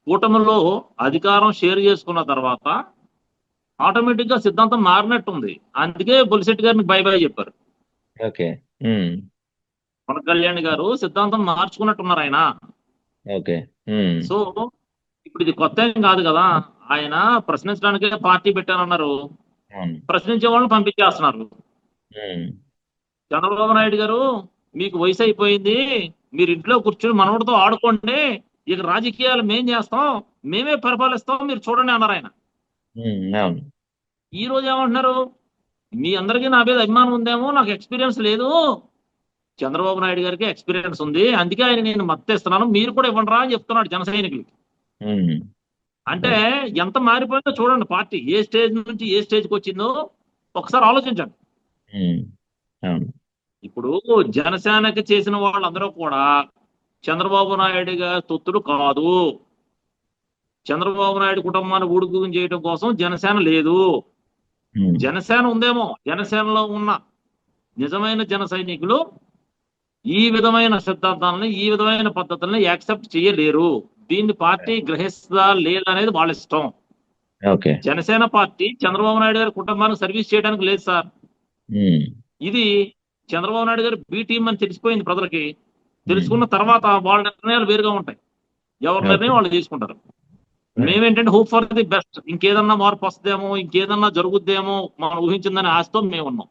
కూటమిలో అధికారం షేర్ చేసుకున్న తర్వాత ఆటోమేటిక్ గా సిద్ధాంతం మారినట్టుంది. అందుకే బొలిశెట్టి గారిని బై బై చెప్పారు. ఓకే. పవన్ కళ్యాణ్ గారు సిద్ధాంతం మార్చుకున్నట్టున్నారు ఆయన. ఓకే. సో ఇప్పుడు ఇది కొత్త ఏం కాదు కదా. ఆయన ప్రశ్నించడానికే పార్టీ పెట్టారన్నారు. అవును. ప్రశ్నించే వాళ్ళని పంపించేస్తున్నారు. ఉమ్, చంద్రబాబు నాయుడు గారు, మీకు వయసు అయిపోయింది, మీరు ఇంట్లో కూర్చొని మనవడితో ఆడుకోండి, ఇక రాజకీయాలు మేం చేస్తాం, మేమే పరిపాలిస్తాం, మీరు చూడండి అన్నారు ఆయన. అవును. ఈ రోజు ఏమంటున్నారు, మీ అందరికీ నా మీద అభిమానం ఉందేమో, నాకు ఎక్స్పీరియన్స్ లేదు, చంద్రబాబు నాయుడు గారికి ఎక్స్పీరియన్స్ ఉంది, అందుకే ఆయన నేను మద్దతిస్తున్నాను, మీరు కూడా ఇవ్వండి రా అని చెప్తున్నాడు జన సైనికులకి. ఉమ్, అంటే right. ఎంత మారిపోయిందో చూడండి, పార్టీ ఏ స్టేజ్ నుంచి ఏ స్టేజ్కి వచ్చిందో ఒకసారి ఆలోచించండి. ఉమ్, అవును. ఇప్పుడు జనసేనకి చేసిన వాళ్ళందరూ కూడా చంద్రబాబు నాయుడు గారి తొత్తులు కాదు. చంద్రబాబు నాయుడు కుటుంబాన్ని ఊడుగుం చేయడం కోసం జనసేన లేదు. ఉమ్, జనసేన ఉందేమో, జనసేనలో ఉన్న నిజమైన జన సైనికులు ఈ విధమైన సిద్ధాంతాలని, ఈ విధమైన పద్ధతుల్ని యాక్సెప్ట్ చేయలేరు. దీన్ని పార్టీ గ్రహిస్తుందా లేదనేది వాళ్ళ ఇష్టం. ఓకే. జనసేన పార్టీ చంద్రబాబు నాయుడు గారి కుటుంబానికి సర్వీస్ చేయడానికి లేదు సార్. ఉమ్, ఇది చంద్రబాబు నాయుడు గారు బి టీం అని తెలిసిపోయింది ప్రజలకి. తెలుసుకున్న తర్వాత వాళ్ళ నిర్ణయాలు వేరుగా ఉంటాయి. ఎవరి ఓకే. నిర్ణయం వాళ్ళు తీసుకుంటారు. రైట్. మేమేంటంటే హోప్ ఫర్ ది బెస్ట్, ఇంకేదన్నా మార్పు వస్తుందేమో, ఇంకేదన్నా జరుగుద్దేమో మనం ఊహించిందని ఆశతో మేము ఉన్నాం.